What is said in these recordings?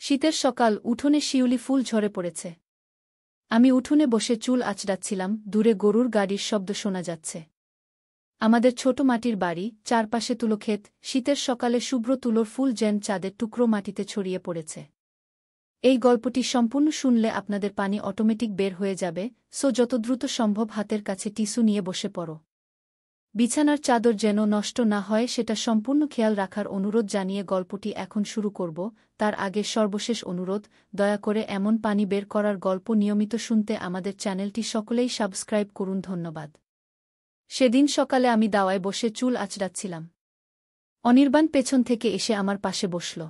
শীতের সকাল, উঠোনে শিউলি ফুল ঝরে পড়েছে। আমি উঠোনে বসে চুল আঁচড়াচ্ছিলাম, দূরে গরুর গাড়ির শব্দ শোনা যাচ্ছে। আমাদের ছোট মাটির বাড়ি, চারপাশে তুলোক্ষেত, শীতের সকালে শুভ্র তুলোর ফুল যেন চাঁদের টুকরো মাটিতে ছড়িয়ে পড়েছে। এই গল্পটি সম্পূর্ণ শুনলে আপনাদের পানি অটোমেটিক বের হয়ে যাবে, সো যত দ্রুত সম্ভব হাতের কাছে টিস্যু নিয়ে বসে পড়ো। বিছানার চাদর যেন নষ্ট না হয় সেটা সম্পূর্ণ খেয়াল রাখার অনুরোধ জানিয়ে গল্পটি এখন শুরু করব। তার আগে সর্বশেষ অনুরোধ, দয়া করে এমন পানি বের করার গল্প নিয়মিত শুনতে আমাদের চ্যানেলটি সকলেই সাবস্ক্রাইব করুন। ধন্যবাদ। সেদিন সকালে আমি দাওয়ায় বসে চুল আঁচড়াচ্ছিলাম। অনির্বাণ পেছন থেকে এসে আমার পাশে বসল।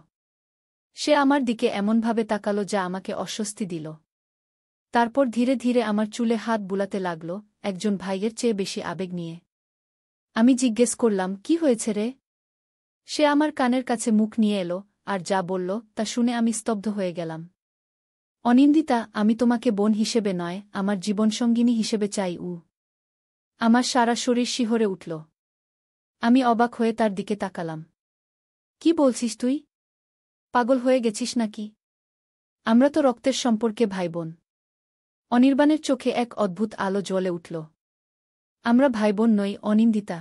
সে আমার দিকে এমনভাবে তাকালো যা আমাকে অস্বস্তি দিল। তারপর ধীরে ধীরে আমার চুলে হাত বুলাতে লাগল, একজন ভাইয়ের চেয়ে বেশি আবেগ নিয়ে। আমি জিজ্ঞেস করলাম, কি হয়েছে রে? সে আমার কানের কাছে মুখ নিয়ে এলো, আর যা বলল তা শুনে আমি স্তব্ধ হয়ে গেলাম। অনিন্দিতা, আমি তোমাকে বোন হিসেবে নয়, আমার জীবনসঙ্গিনী হিসেবে চাই। আমার সারা শরীর শিহরে উঠল। আমি অবাক হয়ে তার দিকে তাকালাম। কি বলছিস তুই? পাগল হয়ে গেছিস নাকি? আমরা তো রক্তের সম্পর্কে ভাইবোন। অনির্বাণের চোখে এক অদ্ভুত আলো জ্বলে উঠল। আমরা ভাইবোন নই, অনিন্দিতা।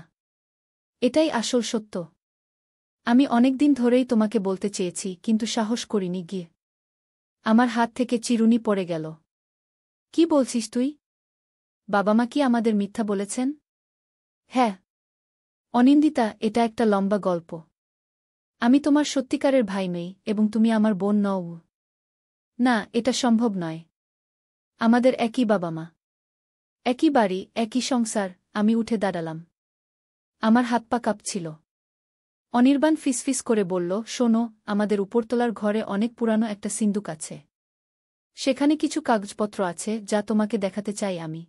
এটাই আসল সত্য। আমি অনেকদিন ধরেই তোমাকে বলতে চেয়েছি, কিন্তু সাহস করিনি গিয়ে। আমার হাত থেকে চিরুনি পড়ে গেল। কি বলছিস তুই? বাবা মা কি আমাদের মিথ্যা বলেছেন? হ্যাঁ অনিন্দিতা, এটা একটা লম্বা গল্প। আমি তোমার সত্যিকারের ভাই নই, এবং তুমি আমার বোন নও। না, এটা সম্ভব নয়। আমাদের একই বাবা মা, একই বাড়ি, একই সংসার। আমি উঠে দাঁড়ালাম। আমার হাত পা কাঁপছিল। অনির্বাণ ফিসফিস করে বলল, শোনো, আমাদের উপরতলার ঘরে অনেক পুরানো একটা সিন্দুক আছে। সেখানে কিছু কাগজপত্র আছে যা তোমাকে দেখাতে চাই আমি।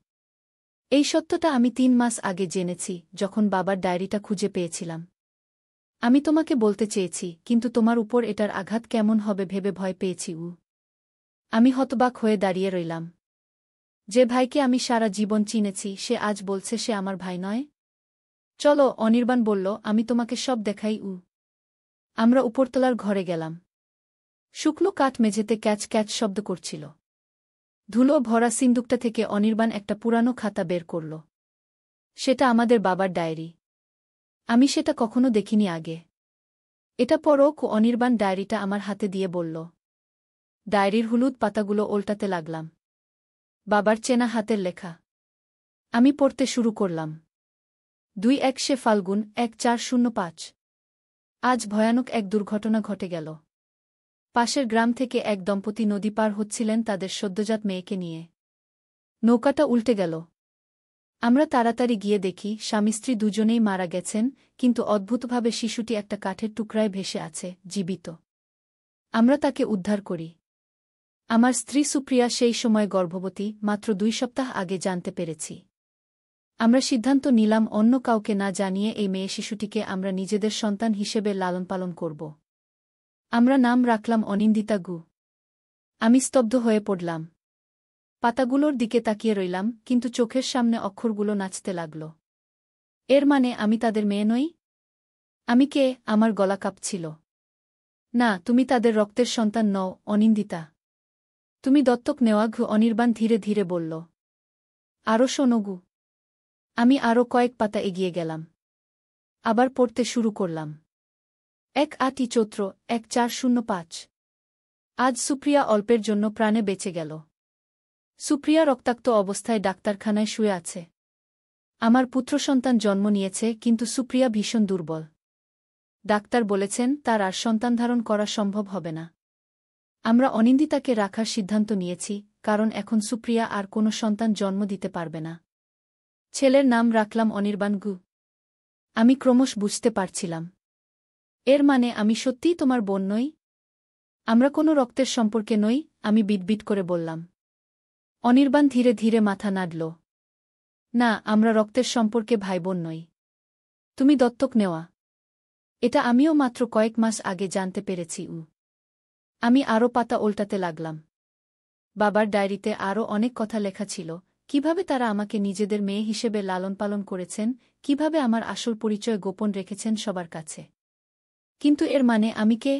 এই সত্যটা আমি 3 মাস আগে জেনেছি, যখন বাবার ডায়েরিটা খুঁজে পেয়েছিলাম। আমি তোমাকে বলতে চেয়েছি, কিন্তু তোমার উপর এটার আঘাত কেমন হবে ভেবে ভয় পেয়েছি। আমি হতবাক হয়ে দাঁড়িয়ে রইলাম। যে ভাইকে আমি সারা জীবন চিনেছি, সে আজ বলছে সে আমার ভাই নয়। চলো, অনির্বাণ বলল, আমি তোমাকে সব দেখাই। আমরা উপরতলার ঘরে গেলাম। শুকনো কাঠ মেঝেতে ক্যাচ ক্যাচ শব্দ করছিল। ধুলো ভরা সিন্দুকটা থেকে অনির্বাণ একটা পুরানো খাতা বের করল। সেটা আমাদের বাবার ডায়েরি। আমি সেটা কখনো দেখিনি আগে। এটা পড়ো। অনির্বাণ ডায়েরিটা আমার হাতে দিয়ে বলল। ডায়েরির হলুদ পাতাগুলো ওল্টাতে লাগলাম। বাবার চেনা হাতের লেখা। আমি পড়তে শুরু করলাম। 21 ফাল্গুন 1405। আজ ভয়ানক এক দুর্ঘটনা ঘটে গেল। পাশের গ্রাম থেকে এক দম্পতি নদী পার হচ্ছিলেন তাদের সদ্যজাত মেয়েকে নিয়ে। নৌকাটা উল্টে গেল। আমরা তাড়াতাড়ি গিয়ে দেখি স্বামী স্ত্রী দুজনেই মারা গেছেন, কিন্তু অদ্ভুতভাবে শিশুটি একটা কাঠের টুকরায় ভেসে আছে, জীবিত। আমরা তাকে উদ্ধার করি। আমার স্ত্রী সুপ্রিয়া সেই সময় গর্ভবতী, মাত্র 2 সপ্তাহ আগে জানতে পেরেছি। আমরা সিদ্ধান্ত নিলাম অন্য কাউকে না জানিয়ে এই মেয়ে শিশুটিকে আমরা নিজেদের সন্তান হিসেবে লালনপালন করব। আমরা নাম রাখলাম অনিন্দিতা। আমি স্তব্ধ হয়ে পড়লাম। পাতাগুলোর দিকে তাকিয়ে রইলাম, কিন্তু চোখের সামনে অক্ষরগুলো নাচতে লাগল। এর মানে আমি তাদের মেয়ে নই? আমি কে? আমার গলা কাঁপছিল। না, তুমি তাদের রক্তের সন্তান নও, অনিন্দিতা। তুমি দত্তক নেওয়া। অনির্বাণ ধীরে ধীরে বলল। আরও শোনো। আমি আরও কয়েক পাতা এগিয়ে গেলাম। আবার পড়তে শুরু করলাম। 1 চৈত্র 1405। আজ সুপ্রিয়া অল্পের জন্য প্রাণে বেঁচে গেল। সুপ্রিয়া রক্তাক্ত অবস্থায় ডাক্তারখানায় শুয়ে আছে। আমার পুত্রসন্তান জন্ম নিয়েছে, কিন্তু সুপ্রিয়া ভীষণ দুর্বল। ডাক্তার বলেছেন তার আর সন্তানধারণ করা সম্ভব হবে না। আমরা অনিন্দিতাকে রাখার সিদ্ধান্ত নিয়েছি, কারণ এখন সুপ্রিয়া আর কোনো সন্তান জন্ম দিতে পারবে না। ছেলের নাম রাখলাম অনির্বাণ। আমি ক্রমশ বুঝতে পারছিলাম। এর মানে আমি সত্যিই তোমার বোন নই? আমরা কোনো রক্তের সম্পর্কে নই, আমি বিটবিট করে বললাম। অনির্বাণ ধীরে ধীরে মাথা নাড়ল। না, আমরা রক্তের সম্পর্কে ভাইবোন নই। তুমি দত্তক নেওয়া। এটা আমিও মাত্র কয়েক মাস আগে জানতে পেরেছি। আমি আরও পাতা ওল্টাতে লাগলাম। বাবার ডায়েরিতে আরও অনেক কথা লেখা ছিল, কিভাবে তারা আমাকে নিজেদের মেয়ে হিসেবে লালনপালন করেছেন, কিভাবে আমার আসল পরিচয় গোপন রেখেছেন সবার কাছে। কিন্তু এর মানে আমি কে?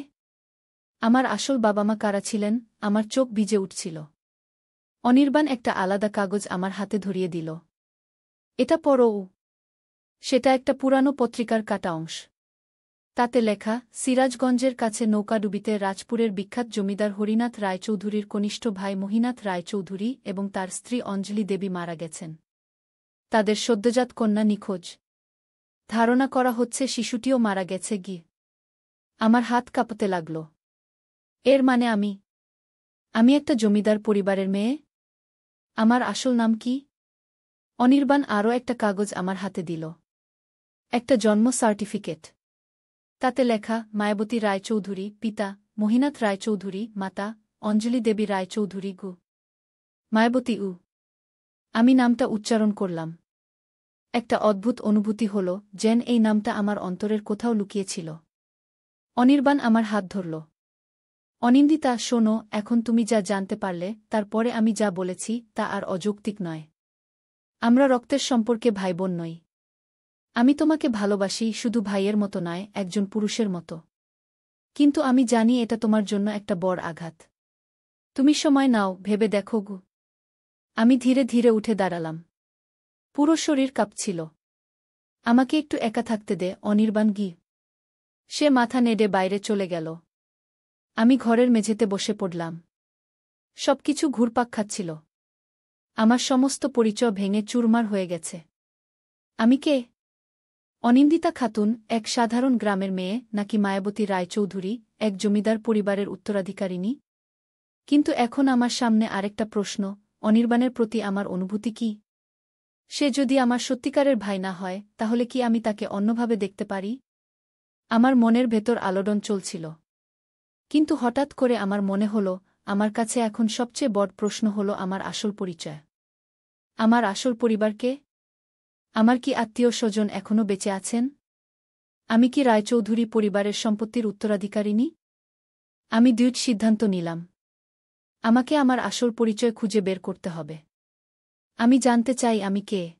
আমার আসল বাবা মা কারা ছিলেন, আমার চোখ ভিজে উঠছিল। অনির্বাণ একটা আলাদা কাগজ আমার হাতে ধরিয়ে দিল। এটা পড়ো। সেটা একটা পুরানো পত্রিকার কাটা অংশ। তাতে লেখা, সিরাজগঞ্জের কাছে নৌকাডুবিতে রাজপুরের বিখ্যাত জমিদার হরিনাথ রায়চৌধুরীর কনিষ্ঠ ভাই মহিনাথ রায়চৌধুরী এবং তার স্ত্রী অঞ্জলি দেবী মারা গেছেন। তাদের সদ্যজাত কন্যা নিখোঁজ। ধারণা করা হচ্ছে শিশুটিও মারা গেছে গি। আমার হাত কাঁপতে লাগল। এর মানে আমি একটা জমিদার পরিবারের মেয়ে? আমার আসল নাম কি? অনির্বাণ আরও একটা কাগজ আমার হাতে দিল। একটা জন্ম সার্টিফিকেট। তাতে লেখা, মায়াবতী রায়চৌধুরী, পিতা মহিনাথ রায়চৌধুরী, মাতা অঞ্জলি দেবী রায়চৌধুরী গু। মায়াবতী আমি নামটা উচ্চারণ করলাম। একটা অদ্ভুত অনুভূতি হল, যেন এই নামটা আমার অন্তরের কোথাও লুকিয়েছিল। অনির্বাণ আমার হাত ধরল। অনিন্দিতা, শোনো, এখন তুমি যা জানতে পারলে, তারপরে আমি যা বলেছি তা আর অযৌক্তিক নয়। আমরা রক্তের সম্পর্কে ভাইবোন নই। আমি তোমাকে ভালোবাসি, শুধু ভাইয়ের মতো নয়, একজন পুরুষের মতো। কিন্তু আমি জানি এটা তোমার জন্য একটা বড় আঘাত। তুমি সময় নাও, ভেবে দেখো গু। আমি ধীরে ধীরে উঠে দাঁড়ালাম। পুরো শরীর কাঁপছিল। আমাকে একটু একা থাকতে দে অনির্বাণ গি। সে মাথা নেড়ে বাইরে চলে গেল। আমি ঘরের মেঝেতে বসে পড়লাম। সবকিছু ঘুরপাক খাচ্ছিল। আমার সমস্ত পরিচয় ভেঙে চুরমার হয়ে গেছে। আমি কে? অনিন্দিতা খাতুন, এক সাধারণ গ্রামের মেয়ে, নাকি মায়াবতী রায়চৌধুরী, এক জমিদার পরিবারের উত্তরাধিকারিণী? কিন্তু এখন আমার সামনে আরেকটা প্রশ্ন, অনির্বাণের প্রতি আমার অনুভূতি কি? সে যদি আমার সত্যিকারের ভাই না হয়, তাহলে কি আমি তাকে অন্যভাবে দেখতে পারি? আমার মনের ভেতর আলোড়ন চলছিল। কিন্তু হঠাৎ করে আমার মনে হল, আমার কাছে এখন সবচেয়ে বড় প্রশ্ন হল আমার আসল পরিচয়। আমার আসল পরিবারকে? আমার কি আত্মীয় স্বজন এখনও বেঁচে আছেন? আমি কি রায়চৌধুরী পরিবারের সম্পত্তির উত্তরাধিকারিণী? আমি দৃঢ় সিদ্ধান্ত নিলাম। আমাকে আমার আসল পরিচয় খুঁজে বের করতে হবে। আমি জানতে চাই আমি কে।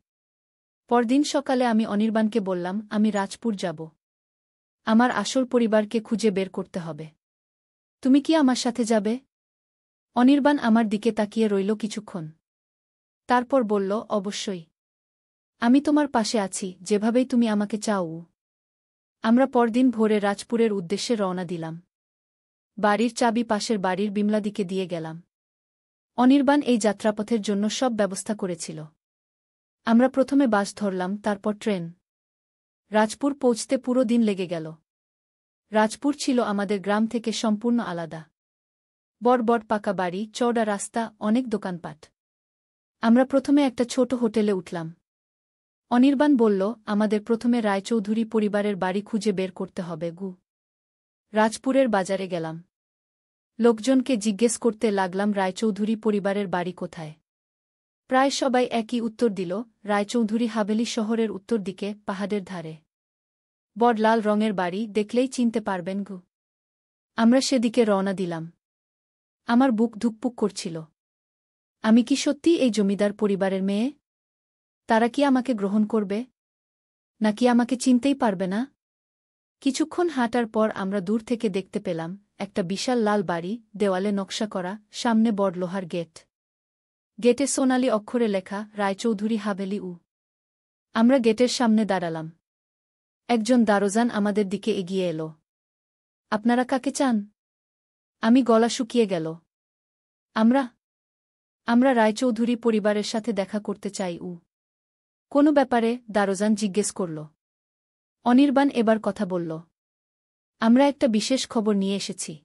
পরদিন সকালে আমি অনির্বাণকে বললাম, আমি রাজপুর যাব। আমার আসল পরিবারকে খুঁজে বের করতে হবে। তুমি কি আমার সাথে যাবে? অনির্বাণ আমার দিকে তাকিয়ে রইল কিছুক্ষণ। তারপর বলল, অবশ্যই। আমি তোমার পাশে আছি, যেভাবেই তুমি আমাকে চাও। আমরা পরদিন ভোরে রাজপুরের উদ্দেশ্যে রওনা দিলাম। বাড়ির চাবি পাশের বাড়ির বিমলাদিকে দিয়ে গেলাম। অনির্বাণ এই যাত্রাপথের জন্য সব ব্যবস্থা করেছিল। আমরা প্রথমে বাস ধরলাম, তারপর ট্রেন। রাজপুর পৌঁছতে পুরো দিন লেগে গেল। রাজপুর ছিল আমাদের গ্রাম থেকে সম্পূর্ণ আলাদা। বড় বড় পাকা বাড়ি, চওড়া রাস্তা, অনেক দোকানপাট। আমরা প্রথমে একটা ছোট হোটেলে উঠলাম। অনির্বাণ বলল, আমাদের প্রথমে রায়চৌধুরী পরিবারের বাড়ি খুঁজে বের করতে হবে গু। রাজপুরের বাজারে গেলাম। লোকজনকে জিজ্ঞেস করতে লাগলাম রায়চৌধুরী পরিবারের বাড়ি কোথায়। প্রায় সবাই একই উত্তর দিল, রায়চৌধুরী হাভেলি শহরের উত্তর দিকে, পাহাড়ের ধারে। বড় লাল রঙের বাড়ি, দেখলেই চিনতে পারবেন গু। আমরা সেদিকে রওনা দিলাম। আমার বুক ধুকপুক করছিল। আমি কি সত্যি এই জমিদার পরিবারের মেয়ে? তারা কি আমাকে গ্রহণ করবে? নাকি আমাকে চিনতেই পারবে না? কিছুক্ষণ হাঁটার পর আমরা দূর থেকে দেখতে পেলাম একটা বিশাল লাল বাড়ি, দেওয়ালে নকশা করা, সামনে বড় লোহার গেট। গেটে সোনালি অক্ষরে লেখা, রায়চৌধুরী হাভেলি। আমরা গেটের সামনে দাঁড়ালাম। একজন দারোজান আমাদের দিকে এগিয়ে এলো। আপনারা কাকে চান? আমি গলা শুকিয়ে গেল। আমরা রায়চৌধুরী পরিবারের সাথে দেখা করতে চাই। কোনো ব্যাপারে? দারোজান জিজ্ঞেস করল। অনির্বাণ এবার কথা বলল। আমরা একটা বিশেষ খবর নিয়ে এসেছি।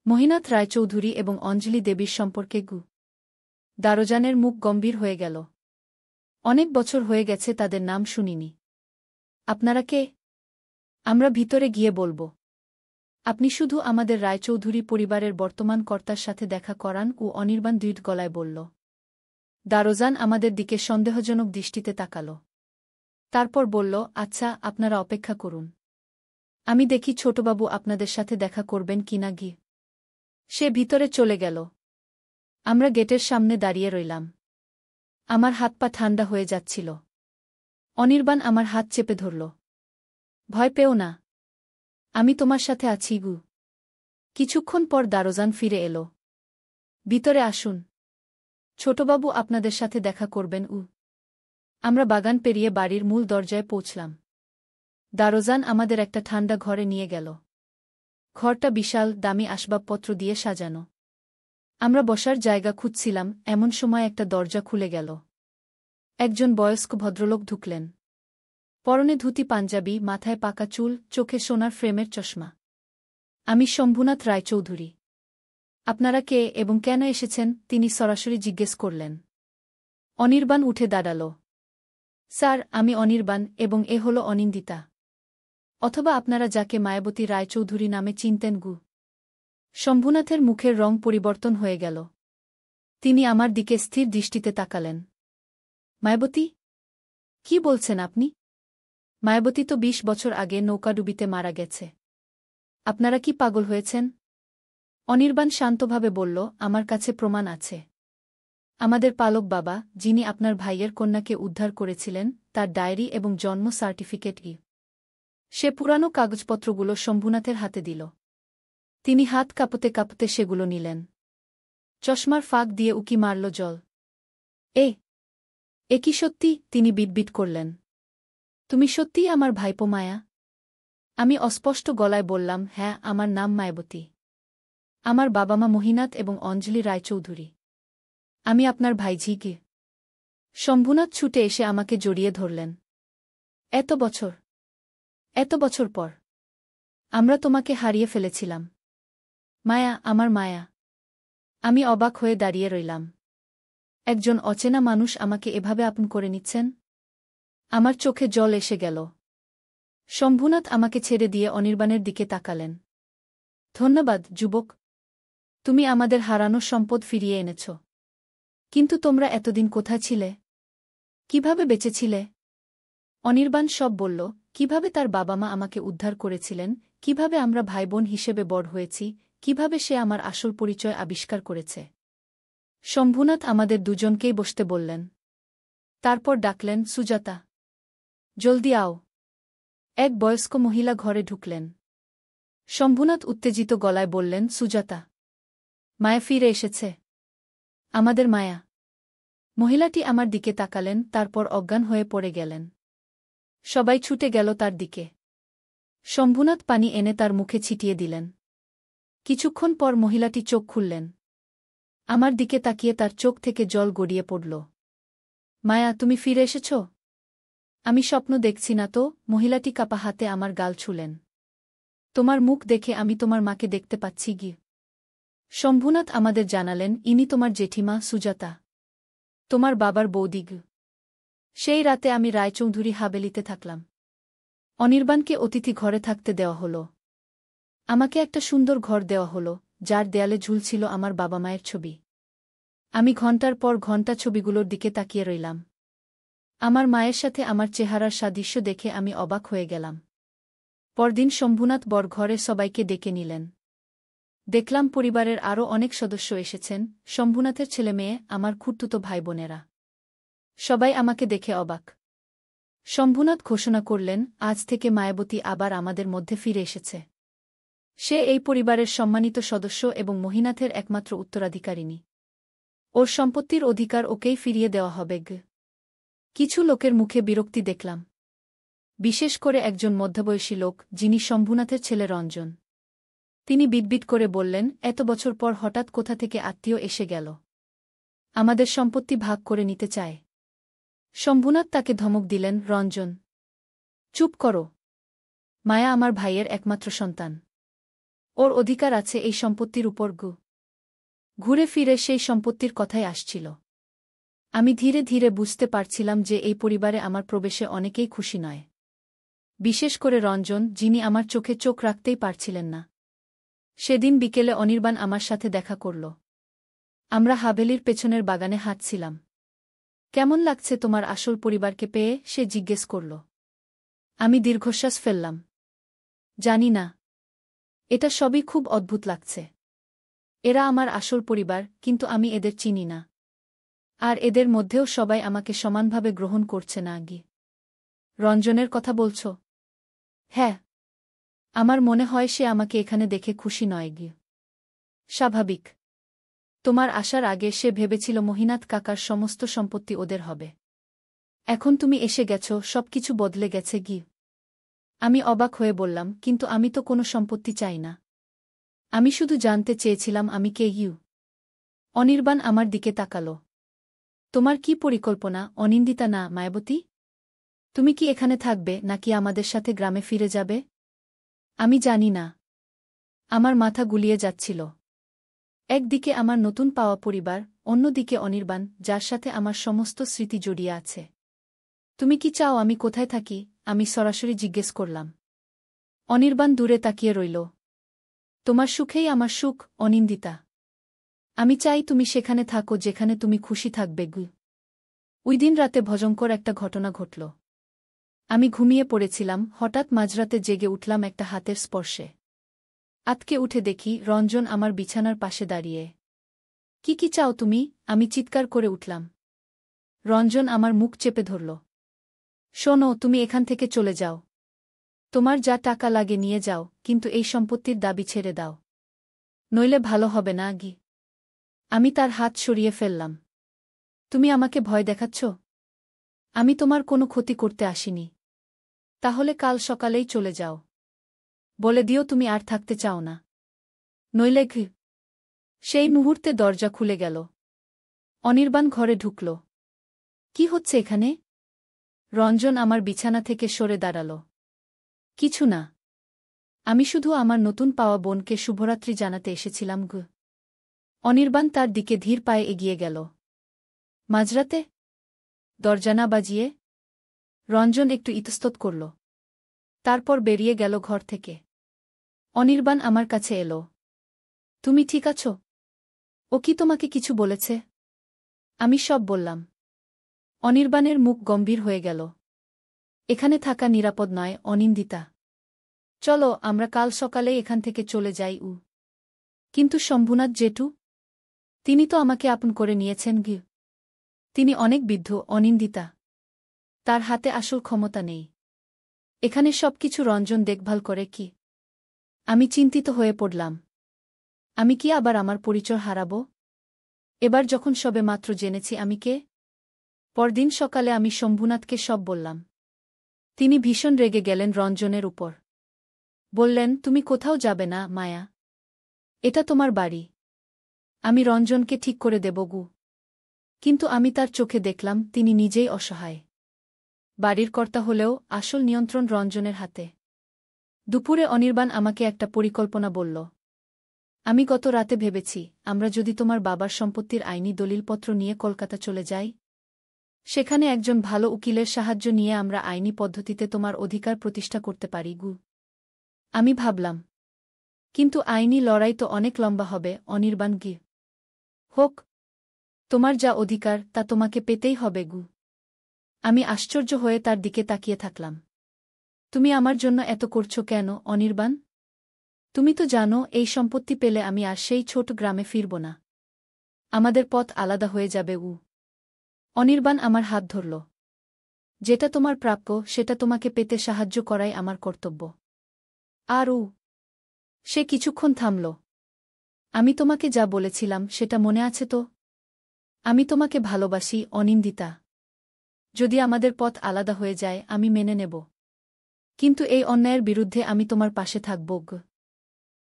মহিনাথ রায়চৌধুরী এবং অঞ্জলি দেবীর সম্পর্কে গু। দারোজানের মুখ গম্ভীর হয়ে গেল। অনেক বছর হয়ে গেছে তাদের নাম শুনিনি। আপনারা কে? আমরা ভিতরে গিয়ে বলব। আপনি শুধু আমাদের রায়চৌধুরী পরিবারের বর্তমান কর্তার সাথে দেখা করান। অনির্বাণ দৃঢ় গলায় বলল। দারোজান আমাদের দিকে সন্দেহজনক দৃষ্টিতে তাকাল। তারপর বলল, আচ্ছা, আপনারা অপেক্ষা করুন। আমি দেখি ছোটবাবু আপনাদের সাথে দেখা করবেন কিনা গি। সে ভিতরে চলে গেল। আমরা গেটের সামনে দাঁড়িয়ে রইলাম। আমার হাত পা ঠান্ডা হয়ে যাচ্ছিল। অনির্বাণ আমার হাত চেপে ধরল। ভয় পেও না। আমি তোমার সাথে আছি গু। কিছুক্ষণ পর দারোজান ফিরে এলো। ভিতরে আসুন, ছোটবাবু আপনাদের সাথে দেখা করবেন। আমরা বাগান পেরিয়ে বাড়ির মূল দরজায় পৌঁছলাম। দারোজান আমাদের একটা ঠান্ডা ঘরে নিয়ে গেল। ঘরটা বিশাল, দামি আসবাবপত্র দিয়ে সাজানো। আমরা বসার জায়গা খুঁজছিলাম, এমন সময় একটা দরজা খুলে গেল। একজন বয়স্ক ভদ্রলোক ঢুকলেন। পরনে ধুতি পাঞ্জাবি, মাথায় পাকা চুল, চোখে সোনার ফ্রেমের চশমা। আমি শম্ভুনাথ রায়চৌধুরী। আপনারা কে এবং কেন এসেছেন? তিনি সরাসরি জিজ্ঞেস করলেন। অনির্বাণ উঠে দাঁড়াল। স্যার, আমি অনির্বাণ এবং এ হল অনিন্দিতা, অথবা আপনারা যাকে মায়াবতী রায়চৌধুরী নামে চিনতেন। শম্ভুনাথের মুখের রং পরিবর্তন হয়ে গেল। তিনি আমার দিকে স্থির দৃষ্টিতে তাকালেন। মায়াবতী? কি বলছেন আপনি? মায়াবতী তো ২০ বছর আগে নৌকাডুবিতে মারা গেছে। আপনারা কি পাগল হয়েছেন? অনির্বাণ শান্তভাবে বলল, আমার কাছে প্রমাণ আছে। আমাদের পালক বাবা, যিনি আপনার ভাইয়ের কন্যাকে উদ্ধার করেছিলেন, তার ডায়েরি এবং জন্ম সার্টিফিকেট। সে পুরানো কাগজপত্রগুলো শম্ভুনাথের হাতে দিল। তিনি হাত কাঁপতে কাঁপতে সেগুলো নিলেন। চশমার ফাঁক দিয়ে উকি মারল জল। এ কি সত্যি? তিনি বিটবিট করলেন। তুমি সত্যিই আমার ভাইপো মায়া? আমি অস্পষ্ট গলায় বললাম, হ্যাঁ, আমার নাম মায়াবতী। আমার বাবা মা মহিনাথ এবং অঞ্জলি রায়চৌধুরী। আমি আপনার ভাইঝিকে। শম্ভুনাথ ছুটে এসে আমাকে জড়িয়ে ধরলেন। এত বছর পর আমরা তোমাকে হারিয়ে ফেলেছিলাম। মায়া, আমার মায়া। আমি অবাক হয়ে দাঁড়িয়ে রইলাম। একজন অচেনা মানুষ আমাকে এভাবে আপন করে নিচ্ছেন? আমার চোখে জল এসে গেল। শম্ভুনাথ আমাকে ছেড়ে দিয়ে অনির্বাণের দিকে তাকালেন। ধন্যবাদ, যুবক। তুমি আমাদের হারানো সম্পদ ফিরিয়ে এনেছ। কিন্তু তোমরা এতদিন কোথায় ছিলে? কিভাবে বেঁচেছিলে? অনির্বাণ সব বলল, কিভাবে তার বাবা মা আমাকে উদ্ধার করেছিলেন, কিভাবে আমরা ভাইবোন হিসেবে বড় হয়েছি, কিভাবে সে আমার আসল পরিচয় আবিষ্কার করেছে। শম্ভুনাথ আমাদের দুজনকেই বসতে বললেন। তারপর ডাকলেন, সুজাতা, জলদি আও। এক বয়স্ক মহিলা ঘরে ঢুকলেন। শম্ভুনাথ উত্তেজিত গলায় বললেন, সুজাতা, মায়া ফিরে এসেছে। আমাদের মায়া। মহিলাটি আমার দিকে তাকালেন, তারপর অজ্ঞান হয়ে পড়ে গেলেন। সবাই ছুটে গেল তার দিকে। শম্ভুনাথ পানি এনে তার মুখে ছিটিয়ে দিলেন। কিছুক্ষণ পর মহিলাটি চোখ খুললেন। আমার দিকে তাকিয়ে তার চোখ থেকে জল গড়িয়ে পড়ল। মায়া, তুমি ফিরে এসেছ? আমি স্বপ্ন দেখছি না তো? মহিলাটি কাপা হাতে আমার গাল ছুলেন। তোমার মুখ দেখে আমি তোমার মাকে দেখতে পাচ্ছি। শম্ভুনাথ আমাদের জানালেন, ইনি তোমার জেঠিমা সুজাতা, তোমার বাবার বৌদি। সেই রাতে আমি রায়চৌধুরী হাবেলিতে থাকলাম। অনির্বাণকে অতিথি ঘরে থাকতে দেওয়া হল। আমাকে একটা সুন্দর ঘর দেওয়া হল, যার দেয়ালে ঝুলছিল আমার বাবা মায়ের ছবি। আমি ঘণ্টার পর ঘণ্টা ছবিগুলোর দিকে তাকিয়ে রইলাম। আমার মায়ের সাথে আমার চেহারার সাদৃশ্য দেখে আমি অবাক হয়ে গেলাম। পরদিন শম্ভুনাথ বরঘরে সবাইকে ডেকে নিলেন। দেখলাম পরিবারের আরও অনেক সদস্য এসেছেন, শম্ভুনাথের ছেলেমেয়ে, আমার খুড়তুতো ভাই বোনেরা। সবাই আমাকে দেখে অবাক। শম্ভুনাথ ঘোষণা করলেন, আজ থেকে মায়াবতী আবার আমাদের মধ্যে ফিরে এসেছে। সে এই পরিবারের সম্মানিত সদস্য এবং মহিনাথের একমাত্র উত্তরাধিকারিণী। ওর সম্পত্তির অধিকার ওকেই ফিরিয়ে দেওয়া হবে। কিছু লোকের মুখে বিরক্তি দেখলাম। বিশেষ করে একজন মধ্যবয়সী লোক, যিনি শম্ভুনাথের ছেলে রঞ্জন। তিনি বিটবিট করে বললেন, এত বছর পর হঠাৎ কোথা থেকে আত্মীয় এসে গেল। আমাদের সম্পত্তি ভাগ করে নিতে চায়। শম্ভুনাথ তাকে ধমক দিলেন, রঞ্জন, চুপ করো। মায়া আমার ভাইয়ের একমাত্র সন্তান। ওর অধিকার আছে এই সম্পত্তির উপর। ঘুরে ফিরে সেই সম্পত্তির কথাই আসছিল। আমি ধীরে ধীরে বুঝতে পারছিলাম যে এই পরিবারে আমার প্রবেশে অনেকেই খুশি নয়। বিশেষ করে রঞ্জন, যিনি আমার চোখে চোখ রাখতেই পারছিলেন না। সেদিন বিকেলে অনির্বাণ আমার সাথে দেখা করল। আমরা হাভেলির পেছনের বাগানে হাঁটছিলাম। কেমন লাগছে তোমার আসল পরিবারকে পেয়ে? সে জিজ্ঞেস করল। আমি দীর্ঘশ্বাস ফেললাম। জানি না। এটা সবই খুব অদ্ভুত লাগছে। এরা আমার আসল পরিবার, কিন্তু আমি এদের চিনি না। আর এদের মধ্যেও সবাই আমাকে সমানভাবে গ্রহণ করছে না। রঞ্জনের কথা বলছ? হ্যাঁ। আমার মনে হয় সে আমাকে এখানে দেখে খুশি নয়। স্বাভাবিক। তোমার আসার আগে সে ভেবেছিল মহিনাথ কাকার সমস্ত সম্পত্তি ওদের হবে। এখন তুমি এসে গেছ, সবকিছু বদলে গেছে গি। আমি অবাক হয়ে বললাম, কিন্তু আমি তো কোনো সম্পত্তি চাই না। আমি শুধু জানতে চেয়েছিলাম আমি কে ইউ। অনির্বাণ আমার দিকে তাকাল। তোমার কি পরিকল্পনা অনিন্দিতা না মায়াবতী? তুমি কি এখানে থাকবে নাকি আমাদের সাথে গ্রামে ফিরে যাবে? আমি জানি না। আমার মাথা গুলিয়ে যাচ্ছিল। একদিকে আমার নতুন পাওয়া পরিবার, অন্যদিকে অনির্বাণ, যার সাথে আমার সমস্ত স্মৃতি জড়িয়ে আছে। তুমি কি চাও আমি কোথায় থাকি? আমি সরাসরি জিজ্ঞেস করলাম। অনির্বাণ দূরে তাকিয়ে রইল। তোমার সুখেই আমার সুখ, অনিন্দিতা। আমি চাই তুমি সেখানে থাকো যেখানে তুমি খুশি থাকবে গু। ওই দিন রাতে ভয়ঙ্কর একটা ঘটনা ঘটল। আমি ঘুমিয়ে পড়েছিলাম, হঠাৎ মাঝরাতে জেগে উঠলাম একটা হাতের স্পর্শে। আতকে উঠে দেখি রঞ্জন আমার বিছানার পাশে দাঁড়িয়ে। কি চাও তুমি? আমি চিৎকার করে উঠলাম। রঞ্জন আমার মুখ চেপে ধরল। শোনো, তুমি এখান থেকে চলে যাও। তোমার যা টাকা লাগে নিয়ে যাও, কিন্তু এই সম্পত্তির দাবি ছেড়ে দাও। নইলে ভালো হবে না গি। আমি তার হাত সরিয়ে ফেললাম। তুমি আমাকে ভয় দেখাচ্ছ? আমি তোমার কোনো ক্ষতি করতে আসিনি। তাহলে কাল সকালেই চলে যাও। বলে দিও তুমি আর থাকতে চাও না। নইলে ঘি। সেই মুহূর্তে দরজা খুলে গেল। অনির্বাণ ঘরে ঢুকল। কি হচ্ছে এখানে? রঞ্জন আমার বিছানা থেকে সরে দাঁড়াল। কিছু না। আমি শুধু আমার নতুন পাওয়া বোনকে শুভরাত্রি জানাতে এসেছিলাম গু। অনির্বাণ তার দিকে ধীর পায়ে এগিয়ে গেল। মাঝরাতে? দরজা না বাজিয়ে? রঞ্জন একটু ইতস্তত করল। তারপর বেরিয়ে গেল ঘর থেকে। অনির্বাণ আমার কাছে এলো। তুমি ঠিক আছো? ও কি তোমাকে কিছু বলেছে? আমি সব বললাম। অনির্বাণের মুখ গম্ভীর হয়ে গেল। এখানে থাকা নিরাপদ নয় অনিন্দিতা। চলো আমরা কাল সকালে এখান থেকে চলে যাই। কিন্তু শম্ভুনাথ জেঠু? তিনি তো আমাকে আপন করে নিয়েছেন গি। তিনি অনেক বৃদ্ধ অনিন্দিতা। তার হাতে আসল ক্ষমতা নেই। এখানে সবকিছু রঞ্জন দেখভাল করে কি? আমি চিন্তিত হয়ে পড়লাম। আমি কি আবার আমার পরিচয় হারাব? এবার যখন সবে মাত্র জেনেছি আমি কে? পরদিন সকালে আমি শম্ভুনাথকে সব বললাম। তিনি ভীষণ রেগে গেলেন রঞ্জনের উপর। বললেন, তুমি কোথাও যাবে না মায়া। এটা তোমার বাড়ি। আমি রঞ্জনকে ঠিক করে দেব গু। কিন্তু আমি তার চোখে দেখলাম তিনি নিজেই অসহায়। বাড়ির কর্তা হলেও আসল নিয়ন্ত্রণ রঞ্জনের হাতে। দুপুরে অনির্বাণ আমাকে একটা পরিকল্পনা বলল। আমি গত রাতে ভেবেছি, আমরা যদি তোমার বাবার সম্পত্তির আইনি দলিলপত্র নিয়ে কলকাতা চলে যাই, সেখানে একজন ভালো উকিলের সাহায্য নিয়ে আমরা আইনি পদ্ধতিতে তোমার অধিকার প্রতিষ্ঠা করতে পারি গু। আমি ভাবলাম, কিন্তু আইনি লড়াই তো অনেক লম্বা হবে অনির্বাণ গি। হোক, তোমার যা অধিকার তা তোমাকে পেতেই হবে গু। আমি আশ্চর্য হয়ে তার দিকে তাকিয়ে থাকলাম। তুমি আমার জন্য এত করছো কেন অনির্বাণ? তুমি তো জানো এই সম্পত্তি পেলে আমি আর সেই ছোট গ্রামে ফিরব না। আমাদের পথ আলাদা হয়ে যাবে। অনির্বাণ আমার হাত ধরল। যেটা তোমার প্রাপ্য সেটা তোমাকে পেতে সাহায্য করাই আমার কর্তব্য। আর সে কিছুক্ষণ থামল। আমি তোমাকে যা বলেছিলাম সেটা মনে আছে তো? আমি তোমাকে ভালোবাসি অনিন্দিতা। যদি আমাদের পথ আলাদা হয়ে যায় আমি মেনে নেব। কিন্তু এই অন্যায়ের বিরুদ্ধে আমি তোমার পাশে থাকব গো।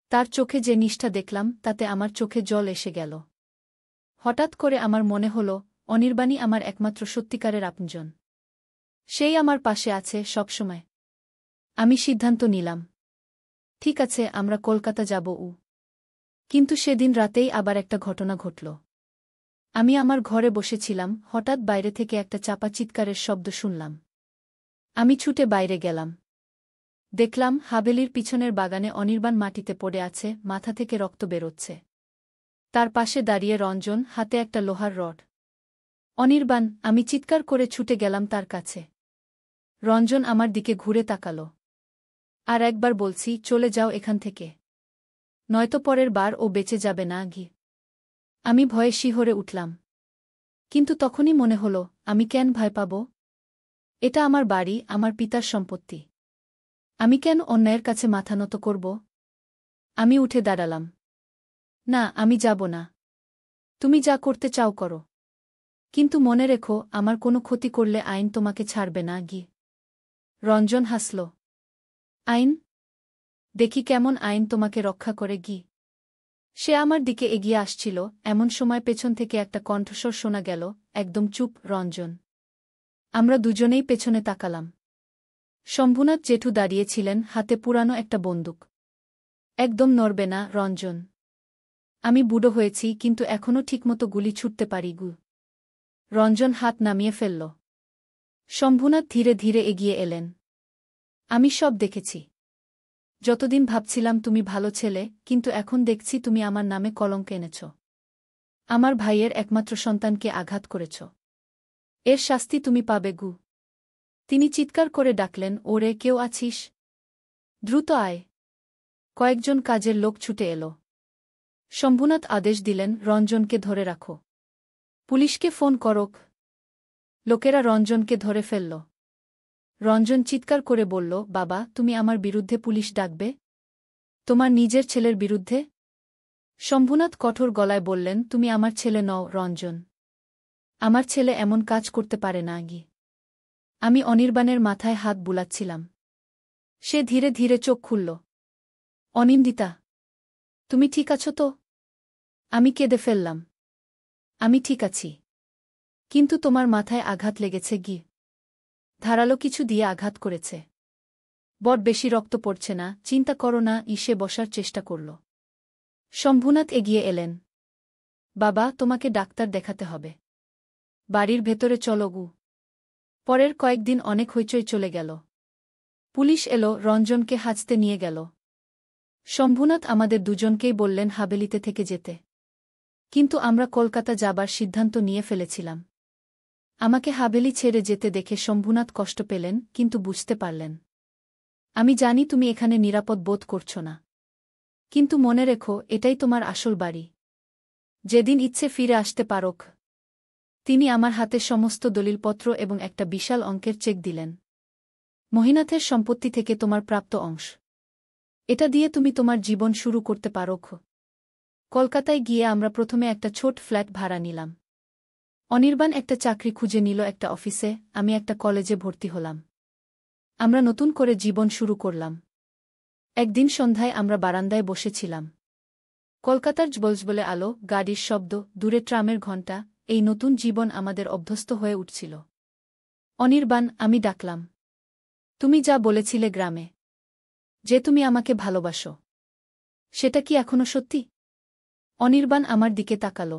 তার চোখে যে নিষ্ঠা দেখলাম তাতে আমার চোখে জল এসে গেল। হঠাৎ করে আমার মনে হল অনির্বাণই আমার একমাত্র সত্যিকারের আপনজন। সেই আমার পাশে আছে সবসময়। আমি সিদ্ধান্ত নিলাম। ঠিক আছে, আমরা কলকাতা যাব। কিন্তু সেদিন রাতেই আবার একটা ঘটনা ঘটল। আমি আমার ঘরে বসেছিলাম, হঠাৎ বাইরে থেকে একটা চাপা চিৎকারের শব্দ শুনলাম। আমি ছুটে বাইরে গেলাম। দেখলাম হাভেলির পিছনের বাগানে অনির্বাণ মাটিতে পড়ে আছে, মাথা থেকে রক্ত বেরোচ্ছে। তার পাশে দাঁড়িয়ে রঞ্জন, হাতে একটা লোহার রড। অনির্বাণ! আমি চিৎকার করে ছুটে গেলাম তার কাছে। রঞ্জন আমার দিকে ঘুরে তাকাল। আর একবার বলছি, চলে যাও এখান থেকে। নয়তো পরের বার ও বেঁচে যাবে না গি। আমি ভয়ে শিহরে উঠলাম। কিন্তু তখনই মনে হল, আমি কেন ভয় পাব? এটা আমার বাড়ি, আমার পিতার সম্পত্তি। আমি কেন অন্যায়ের কাছে মাথা নত করব? আমি উঠে দাঁড়ালাম। না, আমি যাব না। তুমি যা করতে চাও করো। কিন্তু মনে রেখো, আমার কোনো ক্ষতি করলে আইন তোমাকে ছাড়বে না। রঞ্জন হাসল। আইন? দেখি কেমন আইন তোমাকে রক্ষা করে। সে আমার দিকে এগিয়ে আসছিল, এমন সময় পেছন থেকে একটা কণ্ঠস্বর শোনা গেল, একদম চুপ, রঞ্জন। আমরা দুজনেই পেছনে তাকালাম। শম্ভুনাথ জেঠু দাঁড়িয়েছিলেন, হাতে পুরানো একটা বন্দুক। একদম নড়বে না, রঞ্জন। আমি বুড়ো হয়েছি, কিন্তু এখনও ঠিকমতো গুলি ছুটতে পারি। রঞ্জন হাত নামিয়ে ফেলল। শম্ভুনাথ ধীরে ধীরে এগিয়ে এলেন। আমি সব দেখেছি। যতদিন ভাবছিলাম তুমি ভালো ছেলে, কিন্তু এখন দেখছি তুমি আমার নামে কলঙ্ক এনেছ। আমার ভাইয়ের একমাত্র সন্তানকে আঘাত করেছ। এর শাস্তি তুমি পাবে। তিনি চিৎকার করে ডাকলেন, ওরে, কেউ আছিস? দ্রুত আয়। কয়েকজন কাজের লোক ছুটে এল। শম্ভুনাথ আদেশ দিলেন, রঞ্জনকে ধরে রাখো। পুলিশকে ফোন করক। লোকেরা রঞ্জনকে ধরে ফেলল। রঞ্জন চিৎকার করে বলল, বাবা, তুমি আমার বিরুদ্ধে পুলিশ ডাকবে? তোমার নিজের ছেলের বিরুদ্ধে? শম্ভুনাথ কঠোর গলায় বললেন, তুমি আমার ছেলে নও, রঞ্জন। আমার ছেলে এমন কাজ করতে পারে না। আমি অনির্বাণের মাথায় হাত বুলাচ্ছিলাম। সে ধীরে ধীরে চোখ খুলল। অনিন্দিতা, তুমি ঠিক আছো তো? আমি কেঁদে ফেললাম। আমি ঠিক আছি। কিন্তু তোমার মাথায় আঘাত লেগেছে। ধারালো কিছু দিয়ে আঘাত করেছে। বড় বেশি রক্ত পড়ছে না, চিন্তা করো না। সে বসার চেষ্টা করল। শম্ভুনাথ এগিয়ে এলেন। বাবা, তোমাকে ডাক্তার দেখাতে হবে। বাড়ির ভেতরে চলো। পরের কয়েকদিন অনেক হইচই চলে গেল। পুলিশ এলো, রঞ্জনকে হাজতে নিয়ে গেল। শম্ভুনাথ আমাদের দুজনকেই বললেন হাভেলিতে থেকে যেতে। কিন্তু আমরা কলকাতা যাবার সিদ্ধান্ত নিয়ে ফেলেছিলাম। আমাকে হাভেলি ছেড়ে যেতে দেখে শম্ভুনাথ কষ্ট পেলেন, কিন্তু বুঝতে পারলেন। আমি জানি তুমি এখানে নিরাপদ বোধ করছ না। কিন্তু মনে রেখো, এটাই তোমার আসল বাড়ি। যেদিন ইচ্ছে ফিরে আসতে পারোক। তিনি আমার হাতে সমস্ত দলিলপত্র এবং একটা বিশাল অঙ্কের চেক দিলেন। মহিনাথের সম্পত্তি থেকে তোমার প্রাপ্ত অংশ। এটা দিয়ে তুমি তোমার জীবন শুরু করতে পারো। কলকাতায় গিয়ে আমরা প্রথমে একটা ছোট ফ্ল্যাট ভাড়া নিলাম। অনির্বাণ একটা চাকরি খুঁজে নিল একটা অফিসে, আমি একটা কলেজে ভর্তি হলাম। আমরা নতুন করে জীবন শুরু করলাম। একদিন সন্ধ্যায় আমরা বারান্দায় বসেছিলাম। কলকাতার জ্বলজ্বলে আলো, গাড়ির শব্দ, দূরে ট্রামের ঘণ্টা, এই নতুন জীবন আমাদের অভ্যস্ত হয়ে উঠছিল। অনির্বাণ, আমি ডাকলাম। তুমি যা বলেছিলে গ্রামে, যে তুমি আমাকে ভালোবাসো, সেটা কি এখনো সত্যি? অনির্বাণ আমার দিকে তাকাল।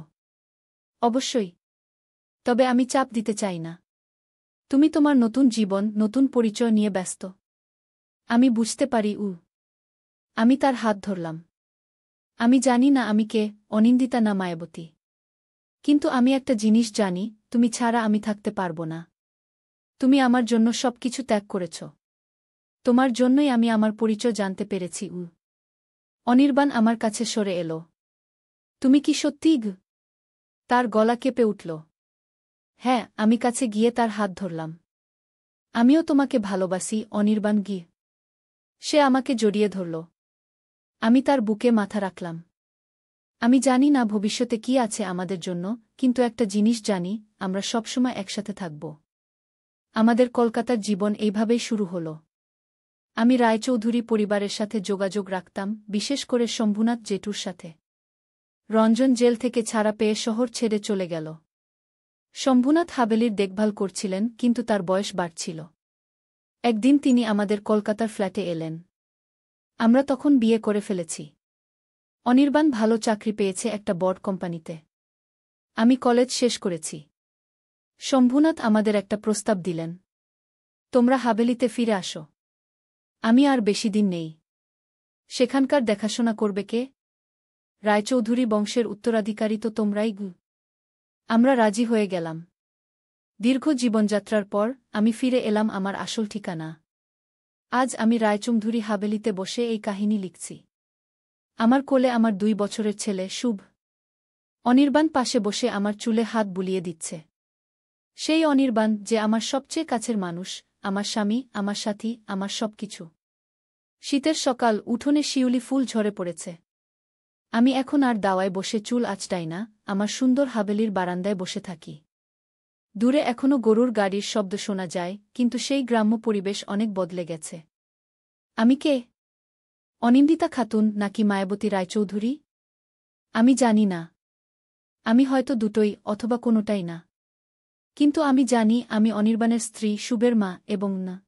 অবশ্যই। তবে আমি চাপ দিতে চাই না। তুমি তোমার নতুন জীবন, নতুন পরিচয় নিয়ে ব্যস্ত। আমি বুঝতে পারি। আমি তার হাত ধরলাম। আমি জানি না আমি কে, অনিন্দিতা না মায়াবতী। কিন্তু আমি একটা জিনিস জানি, তুমি ছাড়া আমি থাকতে পারব না। তুমি আমার জন্য সবকিছু ত্যাগ করেছ। তোমার জন্যই আমি আমার পরিচয় জানতে পেরেছি। অনির্বাণ আমার কাছে সরে এল। তুমি কি সত্যিই? তার গলা কেঁপে উঠল। হ্যাঁ, আমি কাছে গিয়ে তার হাত ধরলাম। আমিও তোমাকে ভালোবাসি, অনির্বাণ। সে আমাকে জড়িয়ে ধরল। আমি তার বুকে মাথা রাখলাম। আমি জানি না ভবিষ্যতে কি আছে আমাদের জন্য, কিন্তু একটা জিনিস জানি, আমরা সবসময় একসাথে থাকব। আমাদের কলকাতার জীবন এইভাবেই শুরু হল। আমি রায়চৌধুরী পরিবারের সাথে যোগাযোগ রাখতাম, বিশেষ করে শম্ভুনাথ জেঠুর সাথে। রঞ্জন জেল থেকে ছাড়া পেয়ে শহর ছেড়ে চলে গেল। শম্ভুনাথ হাভেলির দেখভাল করছিলেন, কিন্তু তার বয়স বাড়ছিল। একদিন তিনি আমাদের কলকাতার ফ্ল্যাটে এলেন। আমরা তখন বিয়ে করে ফেলেছি। অনির্বাণ ভালো চাকরি পেয়েছে একটা বড় কোম্পানিতে। আমি কলেজ শেষ করেছি। শম্ভুনাথ আমাদের একটা প্রস্তাব দিলেন। তোমরা হাভেলিতে ফিরে আসো। আমি আর বেশি দিন নেই। সেখানকার দেখাশোনা করবে কে? রায়চৌধুরী বংশের উত্তরাধিকারী তো তোমরাই। আমরা রাজি হয়ে গেলাম। দীর্ঘ জীবনযাত্রার পর আমি ফিরে এলাম আমার আসল ঠিকানা। আজ আমি রায়চৌধুরী হাভেলিতে বসে এই কাহিনী লিখছি। আমার কোলে আমার 2 বছরের ছেলে শুভ। অনির্বাণ পাশে বসে আমার চুলে হাত বুলিয়ে দিচ্ছে। সেই অনির্বাণ যে আমার সবচেয়ে কাছের মানুষ, আমার স্বামী, আমার সাথী, আমার সবকিছু। শীতের সকাল, উঠোনে শিউলি ফুল ঝরে পড়েছে। আমি এখন আর দাওয়ায় বসে চুল আঁচড়াই না, আমার সুন্দর হাভেলির বারান্দায় বসে থাকি। দূরে এখনো গরুর গাড়ির শব্দ শোনা যায়, কিন্তু সেই গ্রাম্য পরিবেশ অনেক বদলে গেছে। আমি কে? অনিন্দিতা খাতুন নাকি মায়াবতী রায়চৌধুরী? আমি জানি না। আমি হয়তো দুটোই, অথবা কোনোটাই না। কিন্তু আমি জানি আমি অনির্বাণের স্ত্রী, শুভের মা, এবং না